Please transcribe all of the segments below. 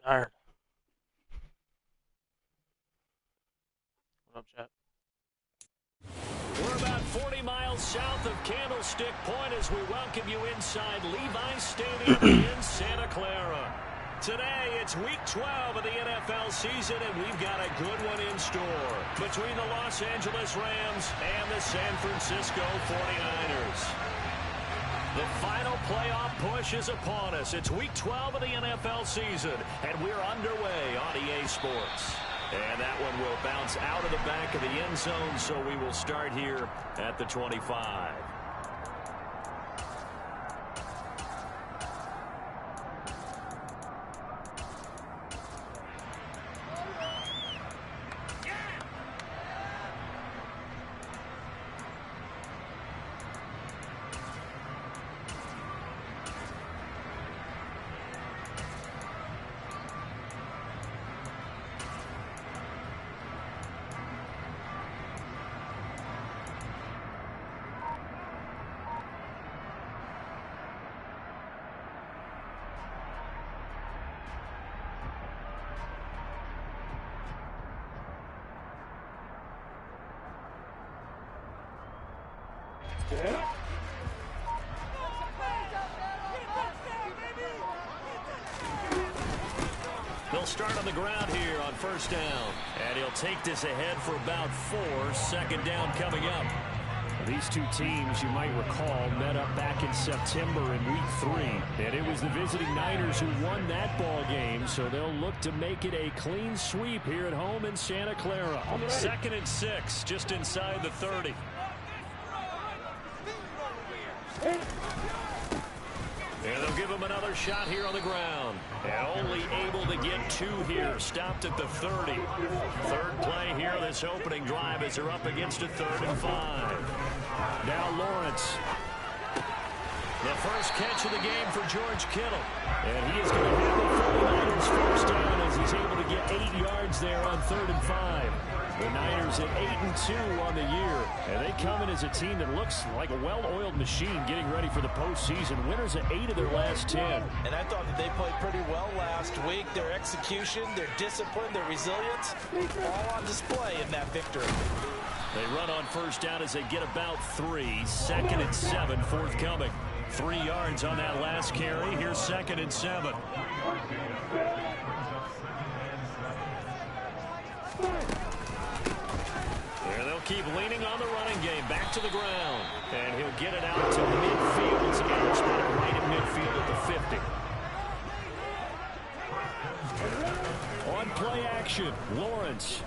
Iron. What up, chat? We're about 40 miles south of Candlestick Point as we welcome you inside Levi's Stadium in Santa Clara. Today, it's week 12 of the NFL season, and we've got a good one in store between the Los Angeles Rams and the San Francisco 49ers. The final playoff push is upon us. It's week 12 of the NFL season, and we're underway on EA Sports. And that one will bounce out of the back of the end zone, so we will start here at the 25. They'll start on the ground here on first down. And he'll take this ahead for about 4. Second down coming up. These two teams, you might recall, met up back in September in week 3. And it was the visiting Niners who won that ball game, so they'll look to make it a clean sweep here at home in Santa Clara. 2nd and 6, just inside the 30. And they'll give him another shot here on the ground. And only able to get 2 here. Stopped at the 30. Third play here this opening drive as they're up against a 3rd and 5. Now Lawrence. The first catch of the game for George Kittle. And he is going to have the 49ers first down as he's able to get 8 yards there on 3rd and 5. The Niners at 8-2 on the year. And they come in as a team that looks like a well-oiled machine getting ready for the postseason. Winners at 8 of their last 10. And I thought that they played pretty well last week. Their execution, their discipline, their resilience, all on display in that victory. They run on first down as they get about 3. 2nd and 7 forthcoming. 3 yards on that last carry. Here's 2nd and 7. And they'll keep leaning on the running game. Back to the ground. And he'll get it out to midfield. Once again, he'll spot it right at midfield at the 50. On play action, Lawrence.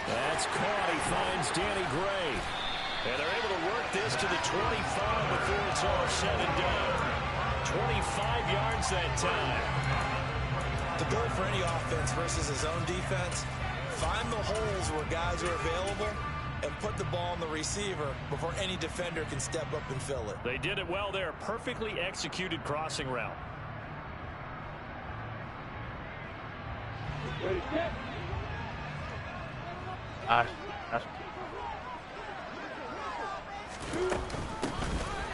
That's caught. He finds Danny Gray. And they're able to work this to the 25 before it's all said and done. 25 yards that time. The goal for any offense versus his own defense, find the holes where guys are available and put the ball on the receiver before any defender can step up and fill it. They did it well there. Perfectly executed crossing route.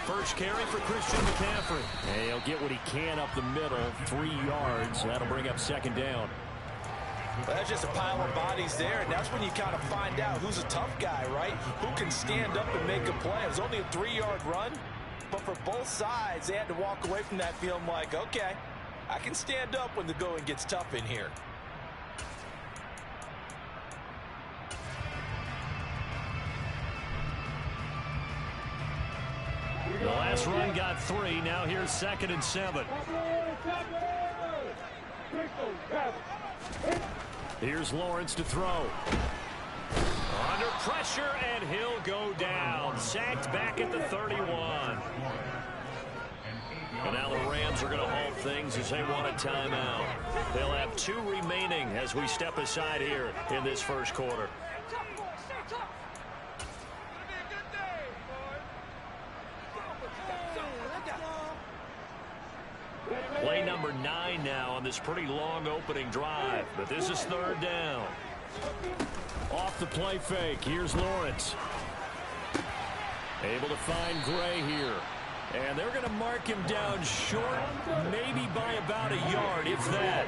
First carry for Christian McCaffrey. And he'll get what he can up the middle. 3 yards. That'll bring up 2nd down. Well, that's just a pile of bodies there, and that's when you kind of find out who's a tough guy, right? Who can stand up and make a play. It was only a 3-yard run, but for both sides, they had to walk away from that feeling like, okay, I can stand up when the going gets tough in here. The last run got 3. Now here's 2nd and 7. Here's Lawrence to throw. Under pressure, and he'll go down. Sacked back at the 31. And now the Rams are going to halt things as they want a timeout. They'll have 2 remaining as we step aside here in this first quarter. Play number 9 now on this pretty long opening drive. But this is 3rd down. Off the play fake. Here's Lawrence. Able to find Gray here. And they're going to mark him down short, maybe by about a yard, if that.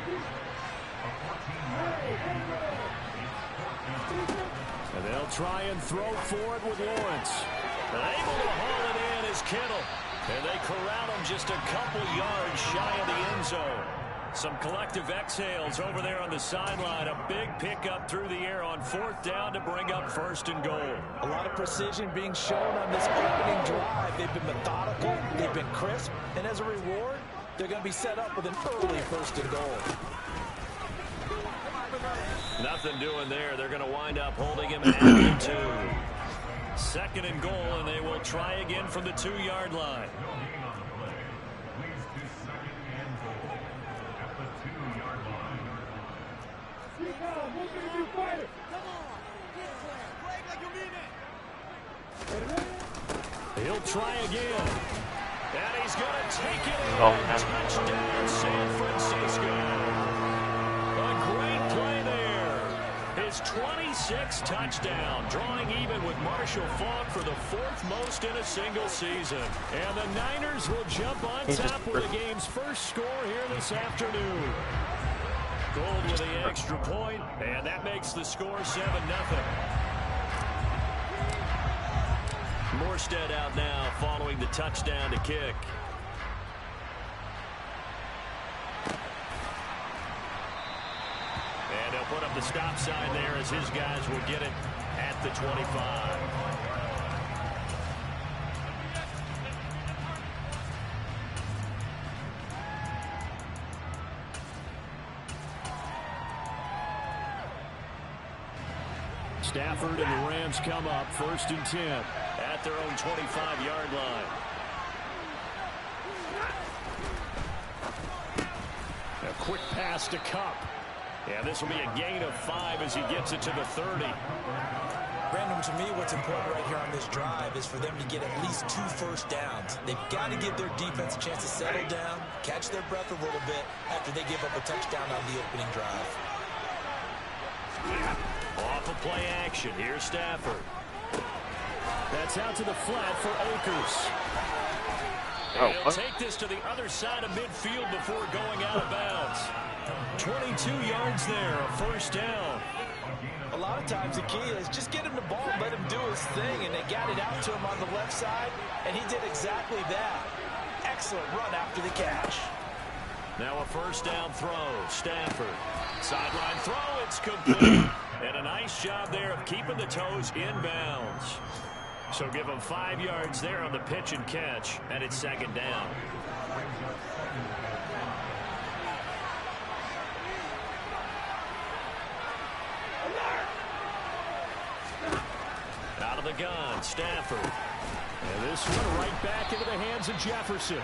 And they'll try and throw for it with Lawrence. And able to haul it in is Kittle. And they corral him just a couple yards shy of the end zone. Some collective exhales over there on the sideline. A big pickup through the air on 4th down to bring up 1st and goal. A lot of precision being shown on this opening drive. They've been methodical. They've been crisp. And as a reward, they're going to be set up with an early 1st and goal. Nothing doing there. They're going to wind up holding him at the 2. 2nd and goal, and they will try again from the 2-yard line. He'll try again. And he's going to take it in. Touchdown, San Francisco. A great play there. His 26th touchdown, drawing even with Marshall Faulk for the 4th most in a single season. And the Niners will jump on top with the game's first score here this afternoon. Gold with the extra point, and that makes the score 7-0. Morstead out now following the touchdown to kick. And he'll put up the stop sign there as his guys will get it at the 25. Stafford and the Rams come up 1st and 10 at their own 25-yard line. A quick pass to Kupp. And this will be a gain of 5 as he gets it to the 30. Brandon, to me, what's important right here on this drive is for them to get at least 2 first downs. They've got to give their defense a chance to settle down, catch their breath a little bit after they give up a touchdown on the opening drive. Off of play action. Here's Stafford. That's out to the flat for Akers. He'll take this to the other side of midfield before going out of bounds. 22 yards there, a 1st down. A lot of times the key is just get him the ball and let him do his thing, and they got it out to him on the left side, and he did exactly that. Excellent run after the catch. Now a 1st down throw. Stafford. Sideline throw. It's complete. And a nice job there of keeping the toes inbounds. So give him 5 yards there on the pitch and catch, and it's 2nd down. Out of the gun, Stafford. And this one right back into the hands of Jefferson.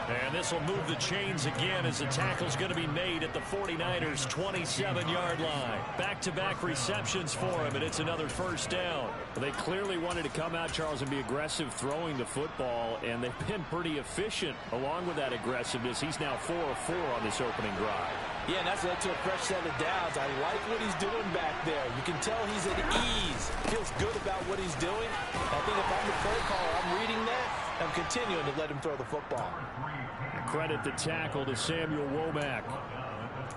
And this will move the chains again as the tackle's going to be made at the 49ers' 27-yard line. Back-to-back receptions for him, and it's another 1st down. Well, they clearly wanted to come out, Charles, and be aggressive throwing the football, and they've been pretty efficient along with that aggressiveness. He's now 4 of 4 on this opening drive. Yeah, and that's led to a fresh set of downs. I like what he's doing back there. You can tell he's at ease. Feels good about what he's doing. I think if I'm the play caller, I'm reading that. I'm continuing to let him throw the football. Credit the tackle to Samuel Womack.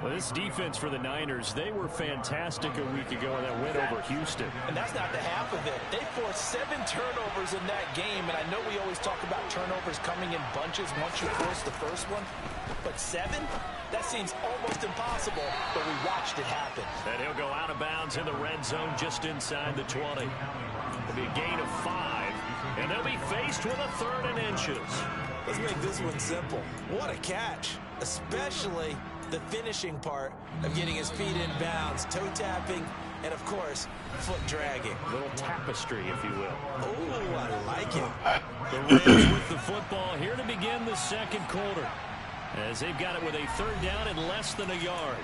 Well, this defense for the Niners, they were fantastic a week ago in that win over Houston. And that's not the half of it. They forced 7 turnovers in that game, and I know we always talk about turnovers coming in bunches once you force the first one, but 7? That seems almost impossible, but we watched it happen. And he'll go out of bounds in the red zone just inside the 20. It'll be a gain of 5, and they'll be faced with a 3rd and inches. Let's make this one simple. What a catch, especially the finishing part of getting his feet in bounds, toe tapping, and of course, foot dragging. A little tapestry, if you will. Oh, I like it. The Rams with the football here to begin the 2nd quarter, as they've got it with a 3rd down and less than a yard.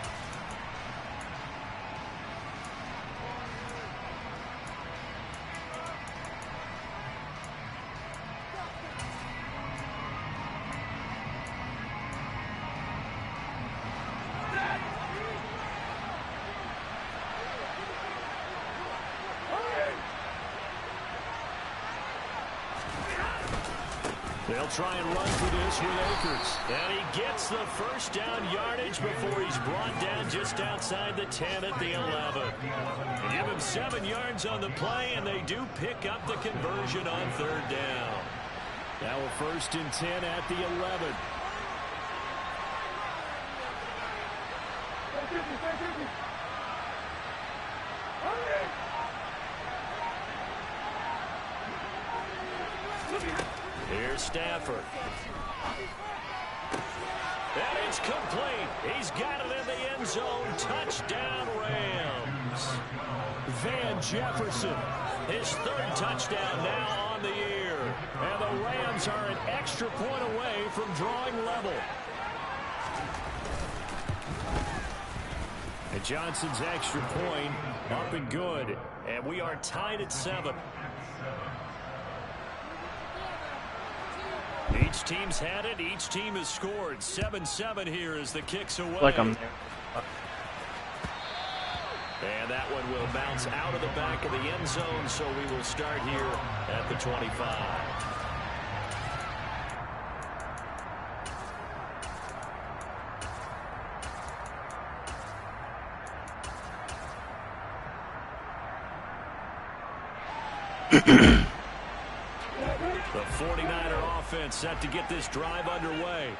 They'll try and run for this with Akers. And he gets the first down yardage before he's brought down just outside the 10 at the 11. They give him 7 yards on the play, and they do pick up the conversion on 3rd down. Now a 1st and 10 at the 11. Here's Stafford. And it's complete. He's got it in the end zone. Touchdown, Rams. Van Jefferson. His 3rd touchdown now on the year. And the Rams are an extra point away from drawing level. And Johnson's extra point up and good. And we are tied at 7. Each team's had it. Each team has scored. 7-7 here as the kick's away. Like I'm there. And that one will bounce out of the back of the end zone, so we will start here at the 25. The 49er offense set to get this drive underway.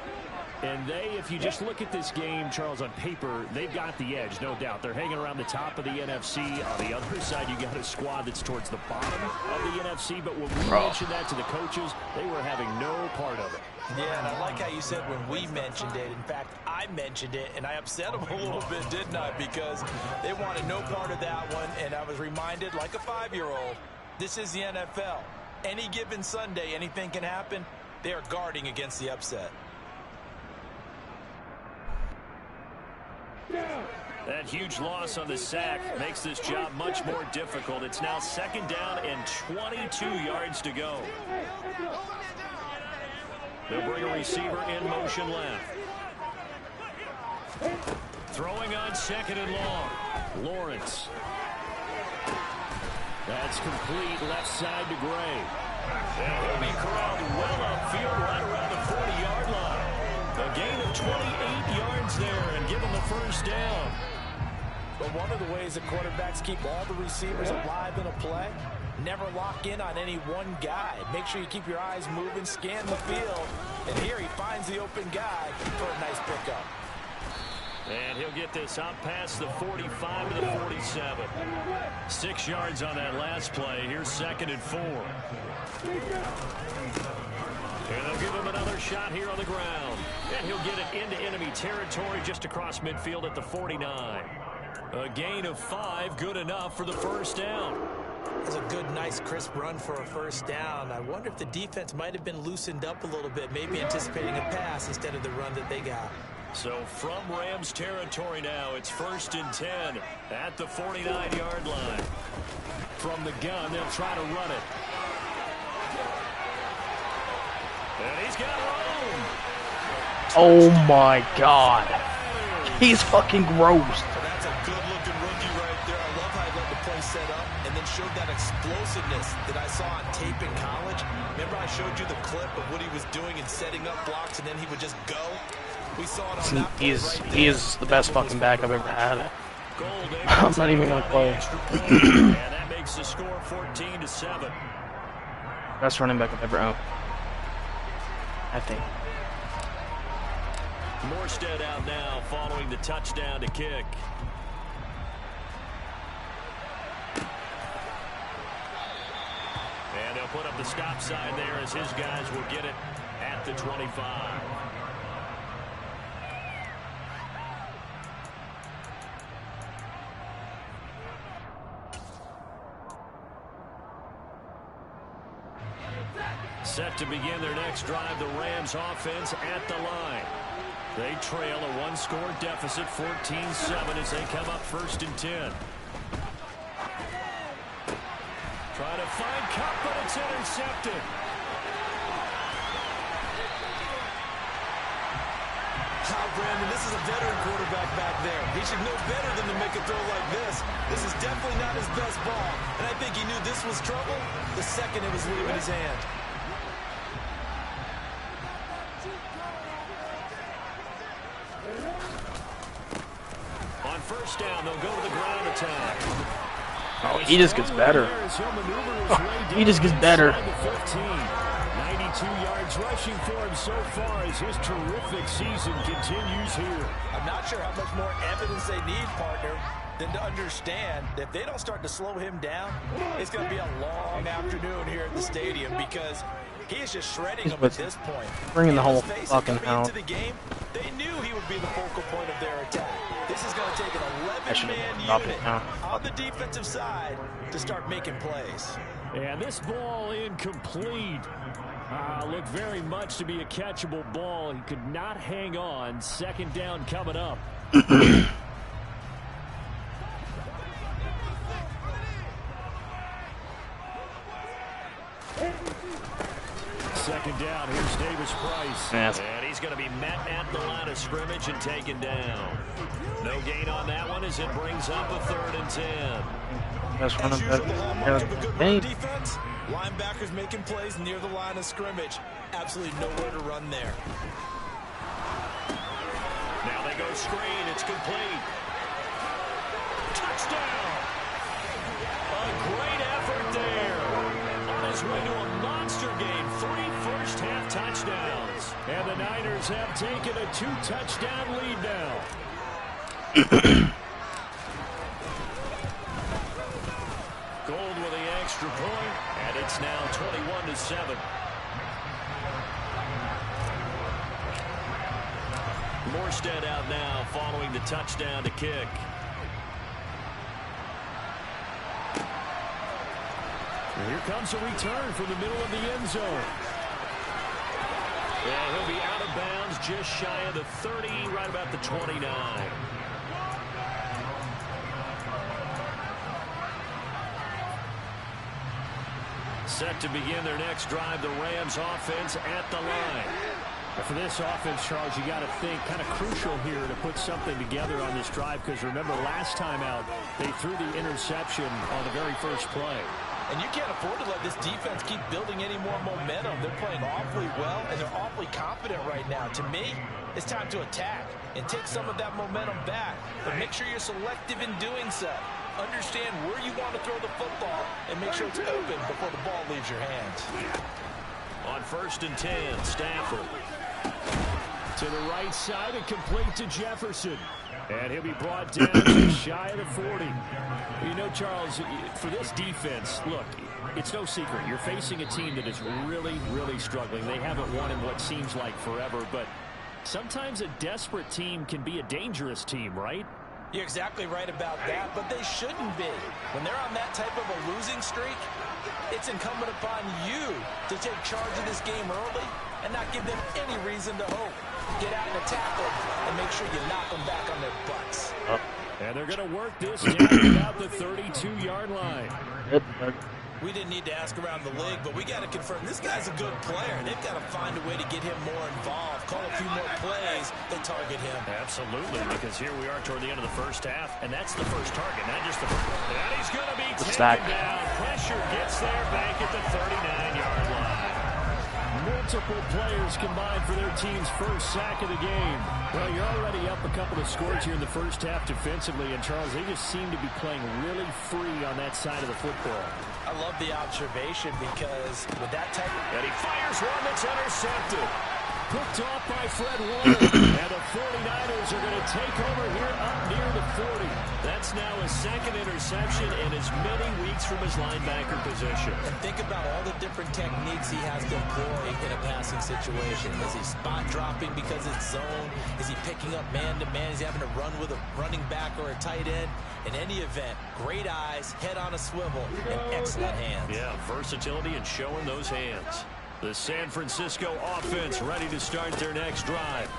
And if you just look at this game, Charles, on paper, they've got the edge, no doubt. They're hanging around the top of the NFC. On the other side, you got a squad that's towards the bottom of the NFC. But when we mentioned that to the coaches, they were having no part of it. Yeah, and I like how you said when we mentioned it. In fact, I mentioned it, and I upset them a little bit, didn't I? Because they wanted no part of that one, and I was reminded, like a 5-year-old, this is the NFL. Any given Sunday, anything can happen. They are guarding against the upset. That huge loss on the sack makes this job much more difficult. It's now 2nd down and 22 yards to go. They'll bring a receiver in motion left. Throwing on 2nd and long. Lawrence. That's complete left side to Gray. And he'll be corralled well upfield right around the 40-yard line. A gain of 28 yards there and give him the 1st down. But one of the ways that quarterbacks keep all the receivers alive in a play, never lock in on any one guy. Make sure you keep your eyes moving, scan the field. And here he finds the open guy for a nice pickup. And he'll get this up past the 45 to the 47. 6 yards on that last play. Here's 2nd and 4. And they'll give him another shot here on the ground. And he'll get it into enemy territory just across midfield at the 49. A gain of 5, good enough for the 1st down. It's a good, nice, crisp run for a 1st down. I wonder if the defense might have been loosened up a little bit, maybe anticipating a pass instead of the run that they got. So from Rams territory now, it's 1st and 10 at the 49-yard line. From the gun, they'll try to run it. And he's got room. Oh my God. He's fucking gross. So that's a good-looking rookie right there. I love how he let the play set up and then showed that explosiveness that I saw on tape in college. Remember I showed you the clip of what he was doing and setting up blocks, and then he would just go? We saw it on that play right there. He is the best fucking back I've ever had. I'm not even gonna play. And that makes the score 14-7. Best running back I've ever owned, I think. Morstead out now following the touchdown to kick. And they'll put up the stop sign there as his guys will get it at the 25. Set to begin their next drive, the Rams offense at the line. They trail a one-score deficit, 14-7, as they come up 1st and 10. Trying to find Cup, but it's intercepted. Brandon, this is a veteran quarterback back there. He should know better than to make a throw like this. This is definitely not his best ball. And I think he knew this was trouble the second it was leaving his hand. first down. They'll go to the ground attack. Oh, he just gets better. He just gets better. 92 yards rushing for him so far as his terrific season continues here. I'm not sure how much more evidence they need, partner, than to understand that if they don't start to slow him down, it's going to be a long afternoon here at the stadium because he is just shredding them at this point. Bringing the whole fucking house. The game, they knew he would be the focal point of their attack. This is going to take an 11-man unit on the defensive side to start making plays. And this ball incomplete. Looked very much to be a catchable ball. He could not hang on. Second down coming up. Second down, here's Davis Price. Yes. And he's going to be met at the line of scrimmage and taken down. No gain on that one as it brings up a 3rd and 10. That's one of the hallmark of a good run the defense. Linebackers making plays near the line of scrimmage. Absolutely nowhere to run there. Now they go screen. It's complete. Touchdown. A great effort there. On his way to a monster game. 3 first-half touchdowns. And the Niners have taken a 2-touchdown lead now. Gold with the extra point, and it's now 21-7. Morstead out now following the touchdown to kick. And here comes a return from the middle of the end zone. Yeah, he'll be out of bounds just shy of the 30, right about the 29. Set to begin their next drive, the Rams offense at the line. For this offense, Charles, you got to think kind of crucial here to put something together on this drive because remember last time out they threw the interception on the very first play. And you can't afford to let this defense keep building any more momentum. They're playing awfully well, and they're awfully confident right now. To me, it's time to attack and take some of that momentum back. But make sure you're selective in doing so. Understand where you want to throw the football and make sure it's open before the ball leaves your hands. On 1st and 10, Stafford. To the right side and complete to Jefferson. And he'll be brought down just shy of the 40. You know, Charles, for this defense, look, it's no secret. You're facing a team that is really, really struggling. They haven't won in what seems like forever, but sometimes a desperate team can be a dangerous team, right? You're exactly right about that, but they shouldn't be. When they're on that type of a losing streak, it's incumbent upon you to take charge of this game early and not give them any reason to hope. Get out and attack them and make sure you knock them back on their butts. And they're going to work this down about the 32-yard line. We didn't need to ask around the league, but we got to confirm this guy's a good player. They've got to find a way to get him more involved, call a few more plays that target him. Absolutely, because here we are toward the end of the first half, and that's the first target, not just the first. And he's going to be taken down. Pressure gets there back at the 39-yard line. Multiple players combined for their team's first sack of the game. Well, you're already up a couple of scores here in the first half defensively, and Charles, they just seem to be playing really free on that side of the football. I love the observation because with that type of... And he fires one that's intercepted. Picked off by Fred Warner. And the 49ers are going to take over here up near the 40. That's now his second interception in as many weeks from his linebacker position. And think about all the different techniques he has to employ in a passing situation. Is he spot dropping because it's zone? Is he picking up man-to-man? Is he having to run with a running back or a tight end? In any event, great eyes, head on a swivel, and excellent hands. Yeah, versatility and showing those hands. The San Francisco offense ready to start their next drive.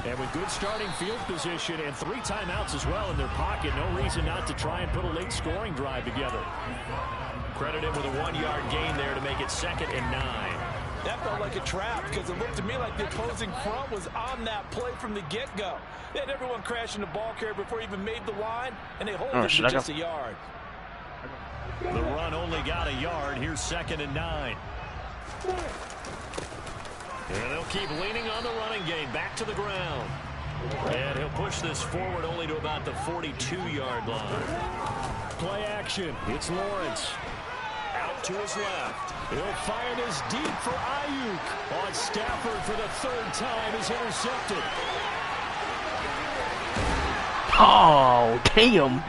And with good starting field position and 3 timeouts as well in their pocket, no reason not to try and put a late scoring drive together. Credit him with a 1-yard gain there to make it 2nd and 9. That felt like a trap because it looked to me like the opposing front was on that play from the get-go. They had everyone crashing the ball carrier before he even made the line, and they hold it to just a yard. The run only got a yard. Here's 2nd and 9. And they'll keep leaning on the running game. Back to the ground. And he'll push this forward only to about the 42-yard line. Play action. It's Lawrence. Out to his left. He'll fire this deep for Ayuk. On Stafford for the third time is intercepted. Oh, damn.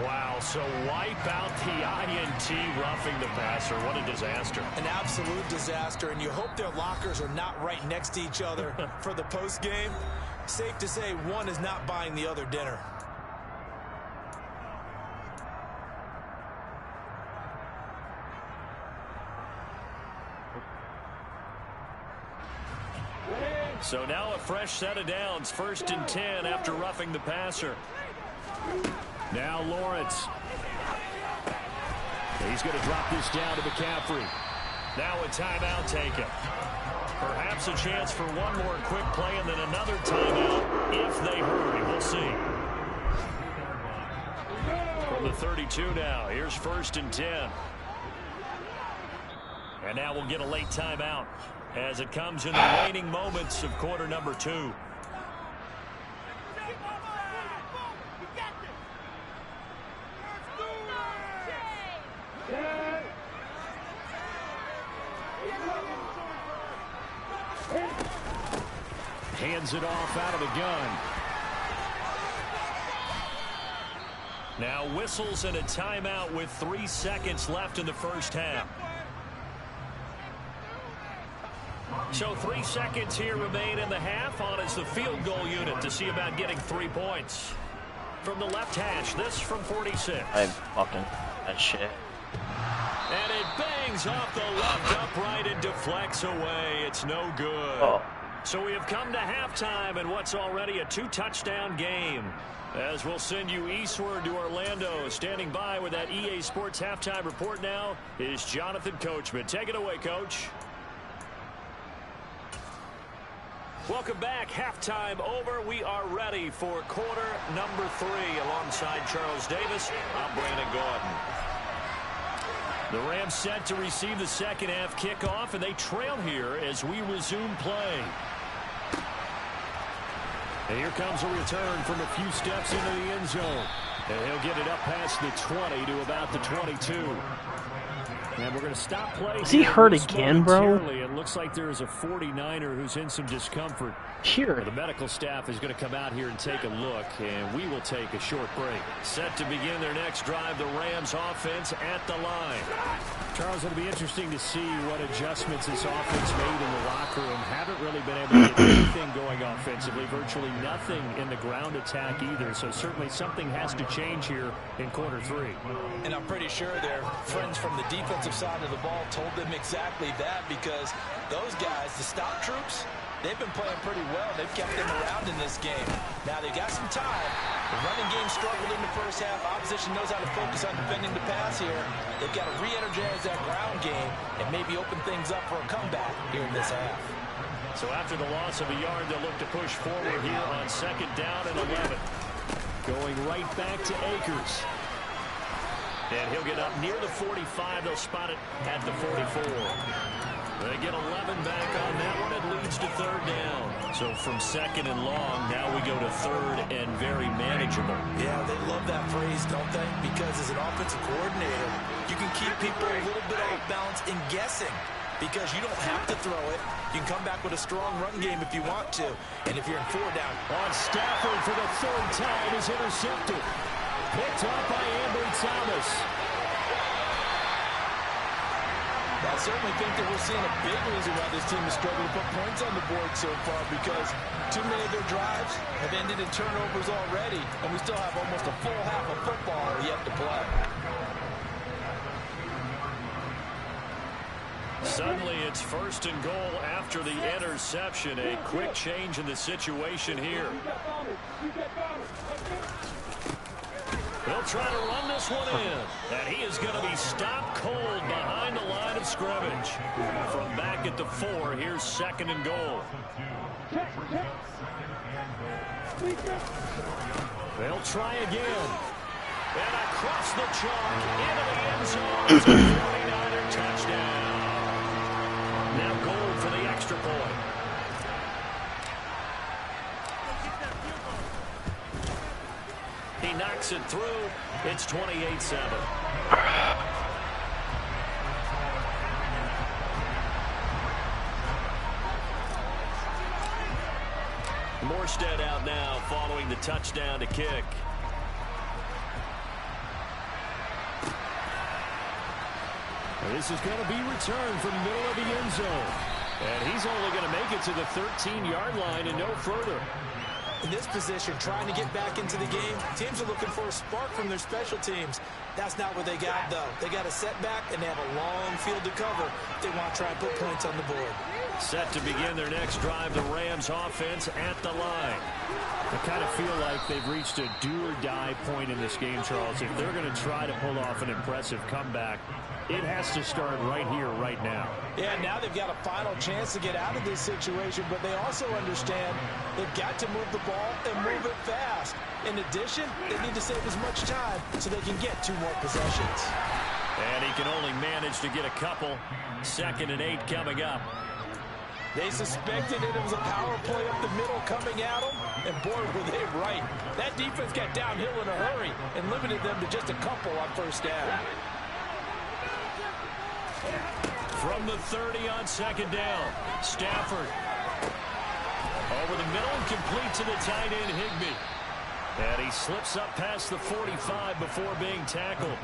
Wow, so wipe out the INT roughing the passer. What a disaster. An absolute disaster, and you hope their lockers are not right next to each other for the postgame. Safe to say one is not buying the other dinner. So now a fresh set of downs, 1st and 10 after roughing the passer. Now Lawrence. He's going to drop this down to McCaffrey. Now a timeout taken. Perhaps a chance for one more quick play and then another timeout if they hurry. We'll see. From the 32 now, here's 1st and 10. And now we'll get a late timeout as it comes in the waning moments of quarter number 2. Hands it off out of the gun. Now whistles and a timeout with 3 seconds left in the first half. So 3 seconds here remain in the half on as the field goal unit to see about getting 3 points. From the left hash, this from 46. I'm fucking that shit. And it bangs off the left upright and deflects away. It's no good. Oh. So we have come to halftime in what's already a 2-touchdown game. As we'll send you eastward to Orlando. Standing by with that EA Sports halftime report now is Jonathan Coachman. Take it away, Coach. Welcome back. Halftime over. We are ready for quarter number 3 alongside Charles Davis. I'm Brandon Gordon. The Rams set to receive the second half kickoff, and they trail here as we resume play. And here comes a return from a few steps into the end zone. And he'll get it up past the 20 to about the 22. And we're going to stop play. Is he hurt again, bro? It looks like there is a 49er who's in some discomfort. Here. The medical staff is going to come out here and take a look, and we will take a short break. Set to begin their next drive, the Rams offense at the line. Charles, it'll be interesting to see what adjustments this offense made in the locker room. Haven't really been able to get anything going offensively, virtually nothing in the ground attack either. So certainly something has to change here in quarter 3. And I'm pretty sure their friends from the defensive side of the ball told them exactly that, because those guys, the stock troops, they've been playing pretty well. They've kept them around in this game. Now they've got some time. The running game struggled in the first half. Opposition knows how to focus on defending the pass here. They've got to re-energize that ground game and maybe open things up for a comeback here in this half. So after the loss of a yard, they'll look to push forward here on 2nd down and 11. Going right back to Akers. And he'll get up near the 45. They'll spot it at the 44. They get 11 back on that one. It leads to 3rd down. So from 2nd and long, now we go to 3rd and very manageable. Yeah, they love that phrase, don't they? Because as an offensive coordinator, you can keep people a little bit off balance in guessing, because you don't have to throw it. You can come back with a strong run game if you want to. And if you're in 4 down. On Stafford for the 3rd time is intercepted. Picked up by Ambry Thomas. I certainly think that we're seeing a big reason why this team has struggled to put points on the board so far, because too many of their drives have ended in turnovers already, and we still have almost a full half of football yet to play. Suddenly it's 1st and goal after the interception. A quick change in the situation here. He'll try to run this one in. And he is going to be stopped cold behind the line of scrimmage. From back at the 4, here's 2nd and goal. They'll try again. And across the chalk into the end zone. It's a 49er touchdown. Now goal for the extra point. makes it through. It's 28-7. Morstead out now following the touchdown to kick. This is going to be returned from the middle of the end zone. And he's only going to make it to the 13-yard line and no further. In this position, trying to get back into the game, teams are looking for a spark from their special teams. That's not what they got, though. They got a setback, and they have a long field to cover if they want to try and put points on the board. Set to begin their next drive, the Rams offense at the line. I kind of feel like they've reached a do-or-die point in this game, Charles. If they're going to try to pull off an impressive comeback, it has to start right here, right now. Yeah, now they've got a final chance to get out of this situation, but they also understand they've got to move the ball and move it fast. In addition, they need to save as much time so they can get 2 more possessions. And he can only manage to get a couple. 2nd and 8 coming up. They suspected it was a power play up the middle coming at them, and boy, were they right. That defense got downhill in a hurry and limited them to just a couple on first down. From the 30 on 2nd down, Stafford. Over the middle and complete to the tight end, Higbee. And he slips up past the 45 before being tackled.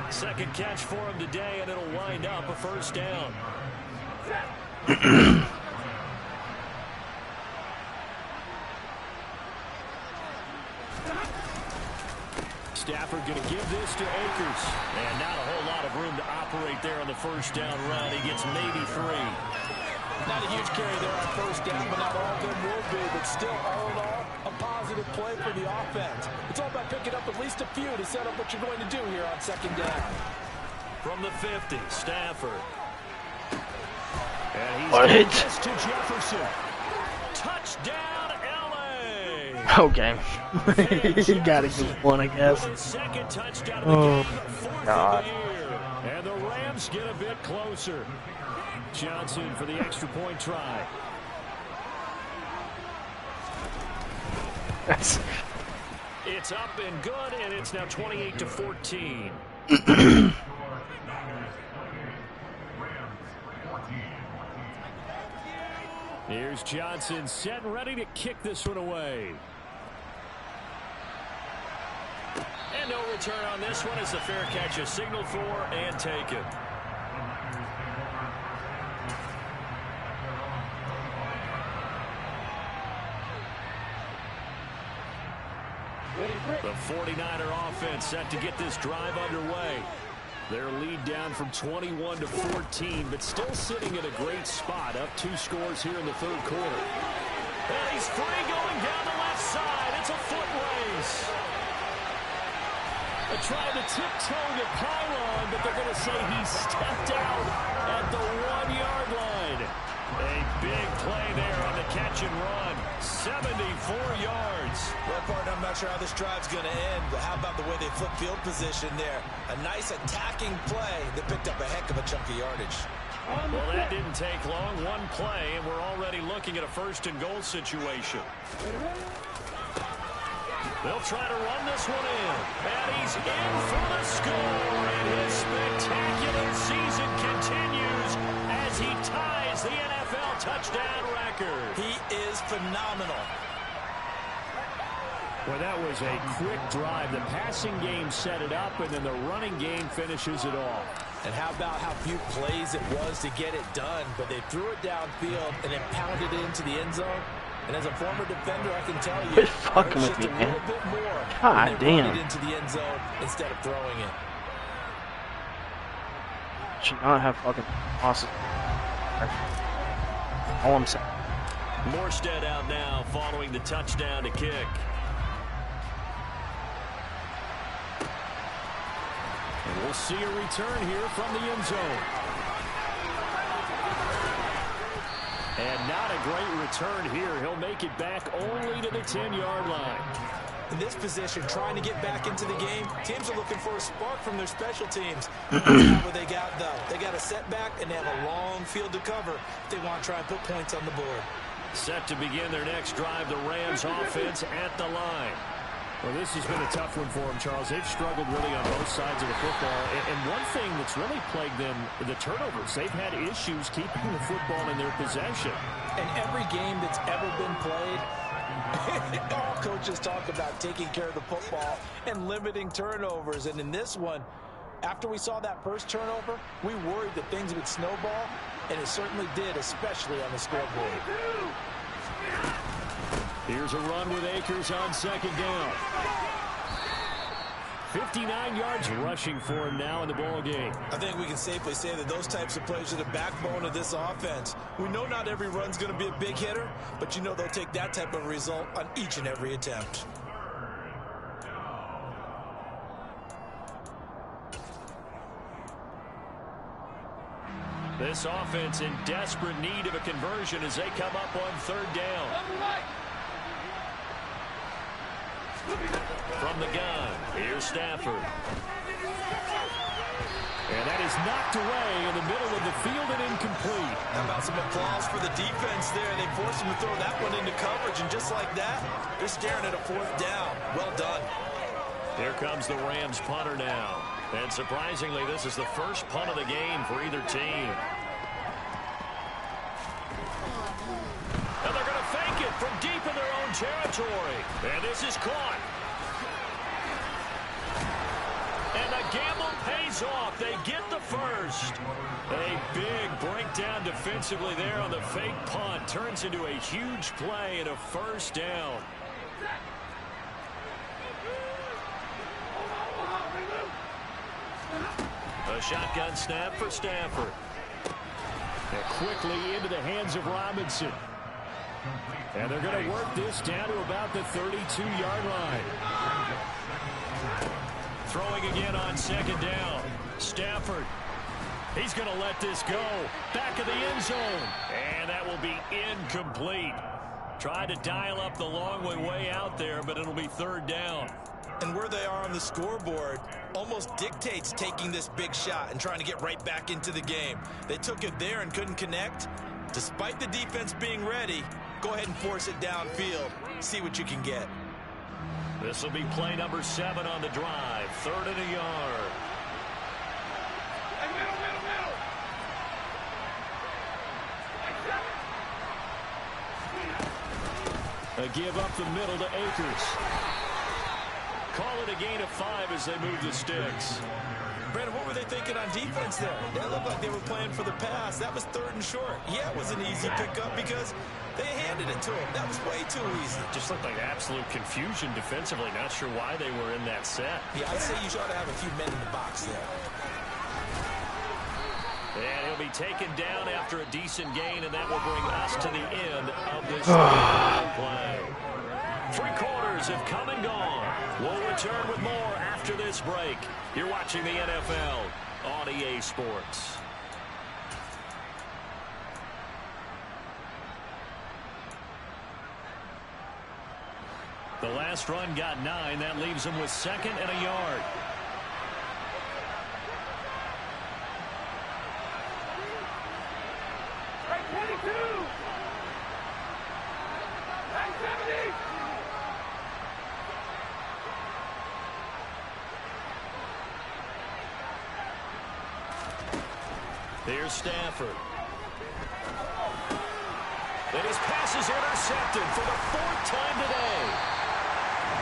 2nd catch for him today, and it'll wind up a first down. Stafford going to give this to Akers. And not a whole lot of room to operate there on the first down run. He gets maybe 3. Not a huge carry there on first down, but not all of them will be. But still, all in all, a positive play for the offense. It's all about picking up at least a few to set up what you're going to do here on 2nd down. From the 50, Stafford. And he's What? this to Jefferson. Touchdown, L.A. Okay. You gotta get one, I guess. With his 2nd touchdown of the Oh, game, 4th God. of the year. And the Rams get a bit closer. Johnson for the extra point try. That's It's up and good, and it's now 28-14. Here's Johnson set and ready to kick this one away. And no return on this one as the fair catch is signaled for and taken. The 49er offense set to get this drive underway. Their lead down from 21-14, but still sitting in a great spot, up 2 scores here in the 3rd quarter. And he's free going down the left side. It's a foot race. They're trying to tiptoe the pylon, but they're going to say he stepped out at the 1-yard line. A big play there on the catch and run. 74 yards. Well, partner, I'm not sure how this drive's going to end, but how about the way they flip field position there? A nice attacking play that picked up a heck of a chunk of yardage. Well, that didn't take long. 1 play, and we're already looking at a 1st and goal situation. They'll try to run this one in. And he's in for the score. And his spectacular season continues as he ties the NFL touchdown record. He is phenomenal. Well, that was a quick drive. The passing game set it up, and then the running game finishes it off. And how about how few plays it was to get it done, but they threw it downfield and then pounded it into the end zone. And as a former defender, I can tell you, Quit fucking with just me, a man. little bit more God when they run damn. it into the end zone instead of throwing it. should not have fucking losses. All I'm saying. Morstead out now following the touchdown to kick. And we'll see a return here from the end zone. And not a great return here. He'll make it back only to the 10-yard line. In this position, trying to get back into the game, teams are looking for a spark from their special teams. That's not what they got, though. They got a setback, and they have a long field to cover if they want to try and put points on the board. Set to begin their next drive, the Rams offense at the line. Well, this has been a tough one for them, Charles. They've struggled really on both sides of the football. And one thing that's really plagued them, the turnovers. They've had issues keeping the football in their possession. In every game that's ever been played, all coaches talk about taking care of the football and limiting turnovers. And in this one, after we saw that first turnover, we worried that things would snowball, and it certainly did, especially on the scoreboard. Here's a run with Akers on second down. 59 yards rushing for him now in the ball game. I think we can safely say that those types of plays are the backbone of this offense. We know not every run's going to be a big hitter, but you know they'll take that type of result on each and every attempt. This offense in desperate need of a conversion as they come up on third down. From the gun, here's Stafford. And that is knocked away in the middle of the field and incomplete. How about some applause for the defense there? They forced him to throw that one into coverage, and just like that, they're staring at a fourth down. Well done. Here comes the Rams punter now. And surprisingly, this is the first punt of the game for either team. And they're going to fake it from deep in their own territory. And this is caught. And the gamble pays off. They get the first. A big breakdown defensively there on the fake punt. Turns into a huge play and a first down. A shotgun snap for Stafford. And quickly into the hands of Robinson. And they're going to work this down to about the 32-yard line. Throwing again on second down. Stafford. He's going to let this go. Back of the end zone. And that will be incomplete. Tried to dial up the long way out there, but it'll be third down. And where they are on the scoreboard almost dictates taking this big shot and trying to get right back into the game. They took it there and couldn't connect. Despite the defense being ready, go ahead and force it downfield. See what you can get. This will be play number 7 on the drive. 3rd and a yard. A give up the middle to Akers. Call it a gain of 5 as they move the sticks. Brandon, what were they thinking on defense there? They looked like they were playing for the pass. That was 3rd and short. Yeah, it was an easy pickup because they handed it to him. That was way too easy. Just looked like absolute confusion defensively. Not sure why they were in that set. Yeah, I'd say you ought to have a few men in the box there. And he'll be taken down after a decent gain, and that will bring us to the end of this play. 3 quarters have come and gone. We'll return with more after this break. You're watching the NFL on EA Sports. The last run got 9. That leaves them with 2nd and a yard. Here's Stafford. And his pass is intercepted for the 4th time today.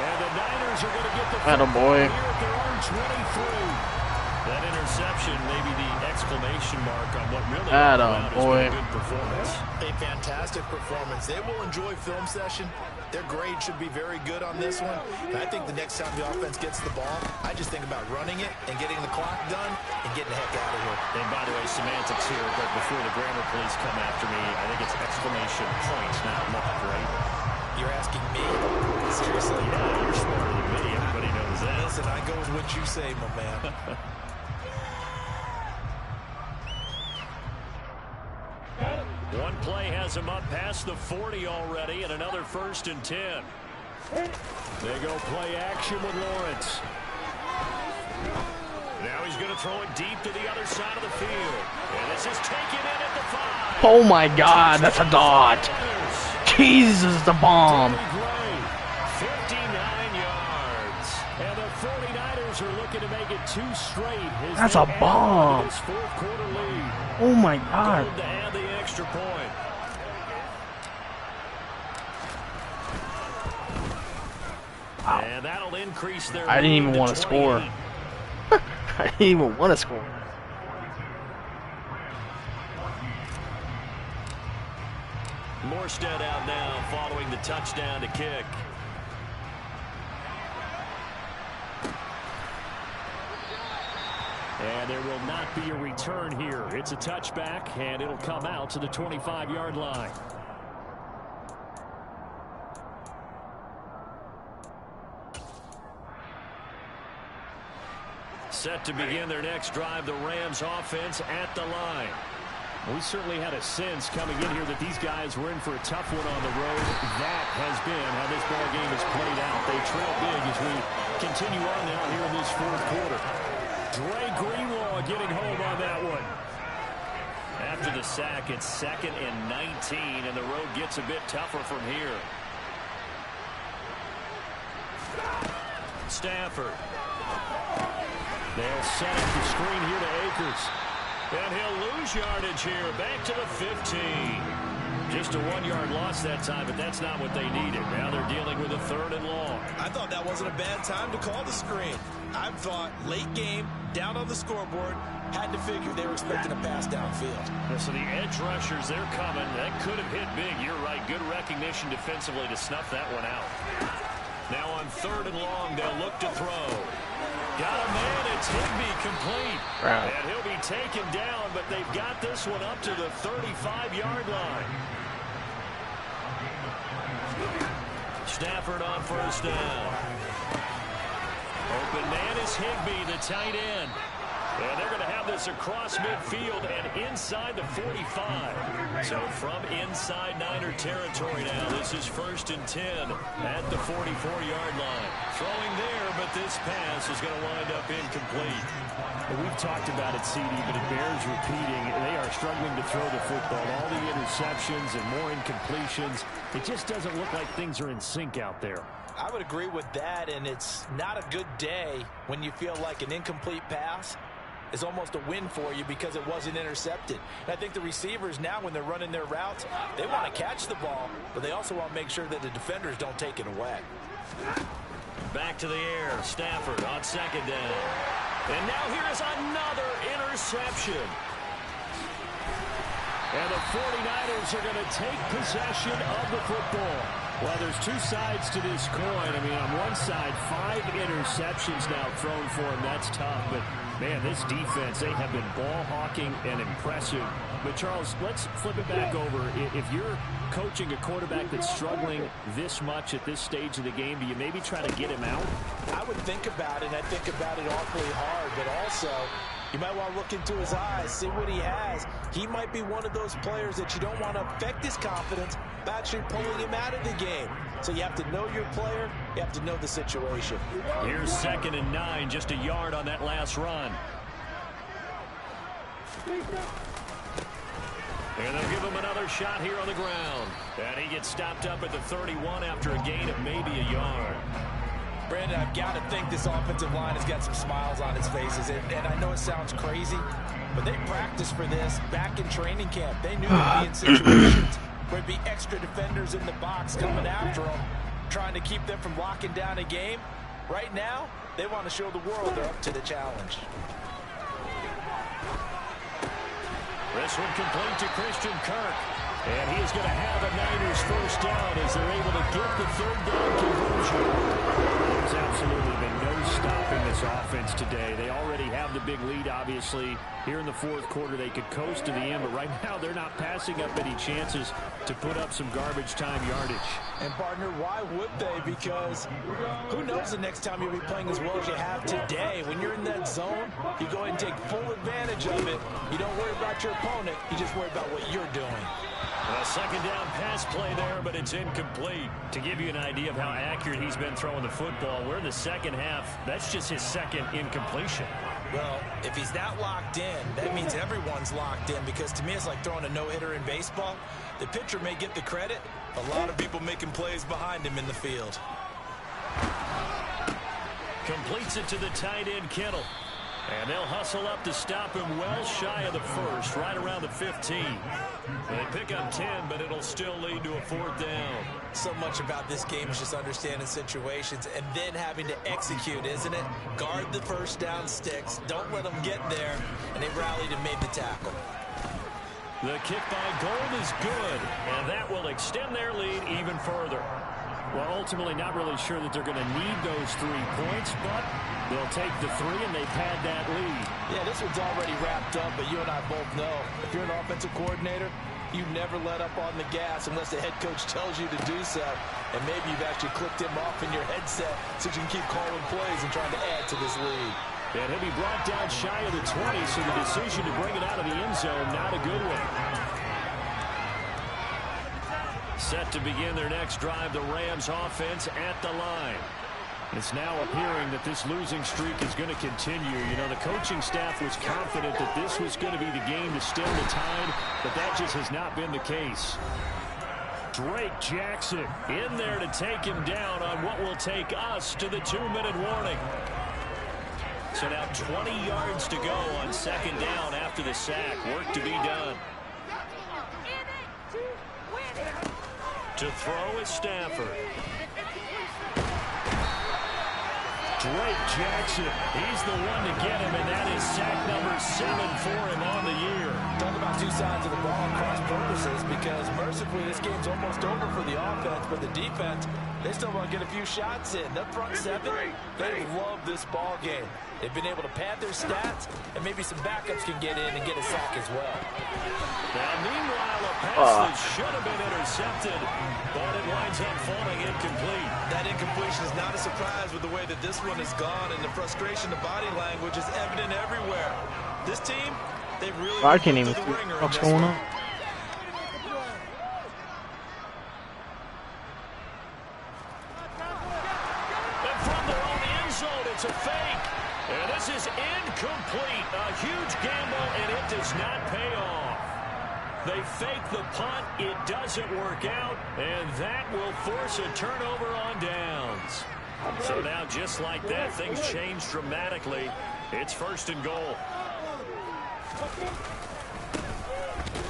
And the Niners are going to get the attaboy. Here at their own 23. That interception may be the exclamation mark on what really attaboy. a good performance. A fantastic performance. They will enjoy film session. Their grade should be very good on this one. And I think the next time the offense gets the ball, I just think about running it and getting the clock done and getting the heck out of here. And by the way, semantics here, but before the grammar police come after me, I think it's exclamation points, not look, right? You're asking me? Seriously? Yeah, you're smarter than me. Everybody knows that. Listen, I go with what you say, my man. One play has him up past the 40 already, and another 1st and 10. They go play action with Lawrence. Now he's going to throw it deep to the other side of the field. And this is taken in at the 5. Oh my God, that's a dot. Jesus, the bomb. 59 yards. That's a bomb. Oh my God. To add the extra point. And that'll increase their I didn't even lead want to score. I didn't even want to score. Morstead out now following the touchdown to kick. And there will not be a return here. It's a touchback, and it'll come out to the 25-yard line. Set to begin their next drive, the Rams offense at the line. We certainly had a sense coming in here that these guys were in for a tough one on the road. That has been how this ball game has played out. They trail big as we continue on now here in this fourth quarter. Dre Greenlaw getting home on that one. After the sack, it's 2nd and 19, and the road gets a bit tougher from here. Stafford. They'll set up the screen here to Akers. And he'll lose yardage here, back to the 15. Just a 1-yard loss that time, but that's not what they needed. Now they're dealing with a 3rd and long. I thought that wasn't a bad time to call the screen. I thought late game, down on the scoreboard, had to figure they were expecting a pass downfield. So the edge rushers, they're coming. That could have hit big. You're right. Good recognition defensively to snuff that one out. Now on 3rd and long, they'll look to throw. Got a man, it's Higbee complete. Wow. And he'll be taken down, but they've got this one up to the 35-yard line. Stafford on 1st down. Open man is Higbee, the tight end. And they're going to have this across midfield and inside the 45. So from inside Niner territory now, this is 1st and 10 at the 44-yard line. Throwing there, but this pass is going to wind up incomplete. Well, we've talked about it, CD, but it bears repeating. They are struggling to throw the football. All the interceptions and more incompletions. It just doesn't look like things are in sync out there. I would agree with that, and it's not a good day when you feel like an incomplete pass is almost a win for you because it wasn't intercepted. And I think the receivers now, when they're running their routes, they want to catch the ball, but they also want to make sure that the defenders don't take it away. Back to the air, Stafford on 2nd down. And now here is another interception. And the 49ers are going to take possession of the football. Well, there's two sides to this coin. I mean, on one side, 5 interceptions now thrown for him. That's tough, but man, this defense, they have been ball hawking and impressive. But, Charles, let's flip it back over. If you're coaching a quarterback that's struggling this much at this stage of the game, do you maybe try to get him out? I would think about it, and I think about it awfully hard, but also you might want to look into his eyes, see what he has. He might be one of those players that you don't want to affect his confidence by actually pulling him out of the game. So you have to know your player. You have to know the situation. Here's 2nd and 9, just a yard on that last run. And they'll give him another shot here on the ground. And he gets stopped up at the 31 after a gain of maybe a yard. Brandon, I've got to think this offensive line has got some smiles on its faces. And I know it sounds crazy, but they practiced for this back in training camp. They knew they'd be in situations where there'd be extra defenders in the box coming after them, trying to keep them from locking down a game. Right now, they want to show the world they're up to the challenge. This one complete to Christian Kirk. And he is going to have a Niners 1st down as they're able to get the 3rd down conversion. There's absolutely been no stopping this offense today. They already have the big lead, obviously. Here in the 4th quarter, they could coast to the end, but right now they're not passing up any chances to put up some garbage time yardage. And, partner, why would they? Because who knows the next time you'll be playing as well as you have today. When you're in that zone, you go ahead and take full advantage of it. You don't worry about your opponent. You just worry about what you're doing. A 2nd down pass play there, but it's incomplete. To give you an idea of how accurate he's been throwing the football, we're in the 2nd half. That's just his 2nd incompletion. Well, if he's that locked in, that means everyone's locked in, because to me it's like throwing a no-hitter in baseball. The pitcher may get the credit, a lot of people making plays behind him in the field. Completes it to the tight end, Kittle. And they'll hustle up to stop him well shy of the first, right around the 15. They pick up 10, but it'll still lead to a 4th down. So much about this game is just understanding situations and then having to execute, isn't it? Guard the first down sticks. Don't let them get there. And they rallied and made the tackle. The kick by Gold is good, and that will extend their lead even further. Well, ultimately not really sure that they're going to need those 3 points, but they'll take the 3 and they pad that lead. Yeah, this one's already wrapped up, but you and I both know if you're an offensive coordinator, you never let up on the gas unless the head coach tells you to do so. And maybe you've actually clicked him off in your headset so you can keep calling plays and trying to add to this lead. And he'll be brought down shy of the 20, so the decision to bring it out of the end zone, not a good one. Set to begin their next drive, the Rams offense at the line. It's now appearing that this losing streak is going to continue. You know, the coaching staff was confident that this was going to be the game to stem the tide, but that just has not been the case. Drake Jackson in there to take him down on what will take us to the 2-minute warning. So now 20 yards to go on 2nd down after the sack. Work to be done. To throw is Stafford. Drake Jackson, he's the one to get him, and that is sack number 7 for him on the year. Talk about 2 sides of the ball cross purposes, because mercifully this game's almost over for the offense, but the defense, they still want to get a few shots in. The front 7, they love this ball game. They've been able to pad their stats, and maybe some backups can get in and get a sack as well. Now, meanwhile, a pass that should have been intercepted, but it winds up falling incomplete. That incompletion is not a surprise with the way that this one has gone, and the frustration, the body language is evident everywhere. This team, they really I can't even see what's going on. And from their own end zone, it's a fake. And this is incomplete. A huge gamble, and it does not pay off. They fake the punt. It doesn't work out, and that will force a turnover on downs. So now, just like that, things change dramatically. It's 1st and goal.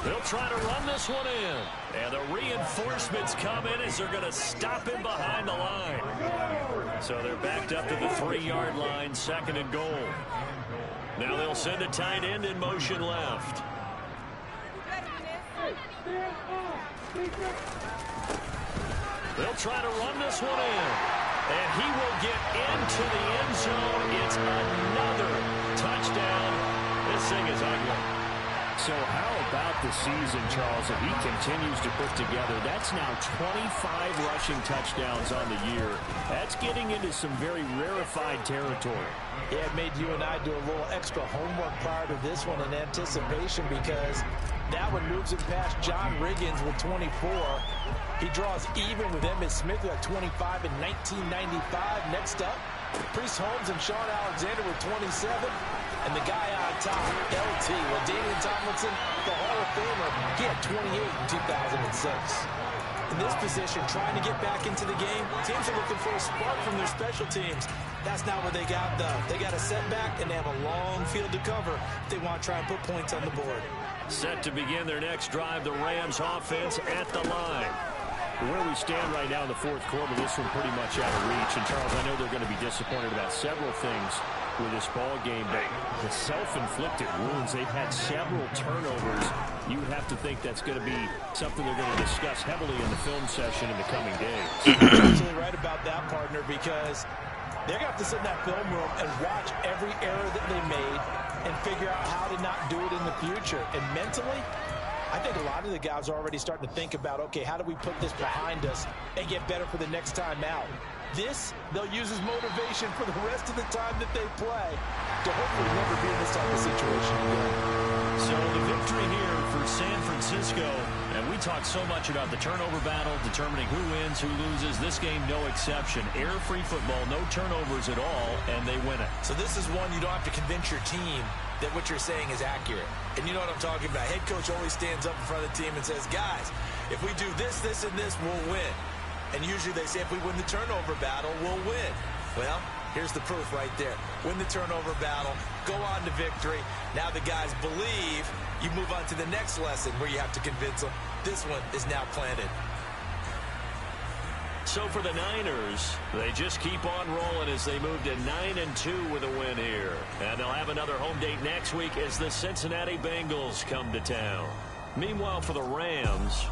They'll try to run this one in. And the reinforcements come in as they're going to stop him behind the line. So they're backed up to the 3-yard line, 2nd and goal. Now they'll send a tight end in motion left. They'll try to run this one in. And he will get into the end zone. It's another touchdown. This thing is ugly. So how about the season, Charles, that he continues to put together? That's now 25 rushing touchdowns on the year. That's getting into some very rarefied territory. Yeah, it made you and I do a little extra homework prior to this one in anticipation, because that one moves him past John Riggins with 24. He draws even with Emmitt Smith at 25 in 1995. Next up, Priest Holmes and Sean Alexander with 27. And the guy on top, LT, LaDainian Tomlinson, the Hall of Famer, he had 28 in 2006. In this position, trying to get back into the game, teams are looking for a spark from their special teams. That's not what they got, though. They got a setback, and they have a long field to cover if they want to try and put points on the board. Set to begin their next drive, the Rams offense at the line. Where we stand right now in the 4th quarter, this one pretty much out of reach. And, Charles, I know they're going to be disappointed about several things with this ball game, but the self-inflicted wounds, they've had several turnovers. You would have to think that's going to be something they're going to discuss heavily in the film session in the coming days. You're absolutely right about that, partner, because they're going to have to sit in that film room and watch every error that they made and figure out how to not do it in the future. And mentally, I think a lot of the guys are already starting to think about, okay, how do we put this behind us and get better for the next time out? This, they'll use as motivation for the rest of the time that they play to hopefully never be in this type of situation again. So the victory here for San Francisco, and we talk so much about the turnover battle, determining who wins, who loses. This game, no exception. Error-free football, no turnovers at all, and they win it. So this is one you don't have to convince your team that what you're saying is accurate. And you know what I'm talking about. Head coach always stands up in front of the team and says, guys, if we do this, this, and this, we'll win. And usually they say if we win the turnover battle, we'll win. Well, Here's the proof right there. Win the turnover battle, go on to victory. Now the guys believe. You move on to the next lesson where you have to convince them. This one is now planted. So for the Niners, they just keep on rolling as they move to 9-2 with a win here. And they'll have another home date next week as the Cincinnati Bengals come to town. Meanwhile, for the Rams,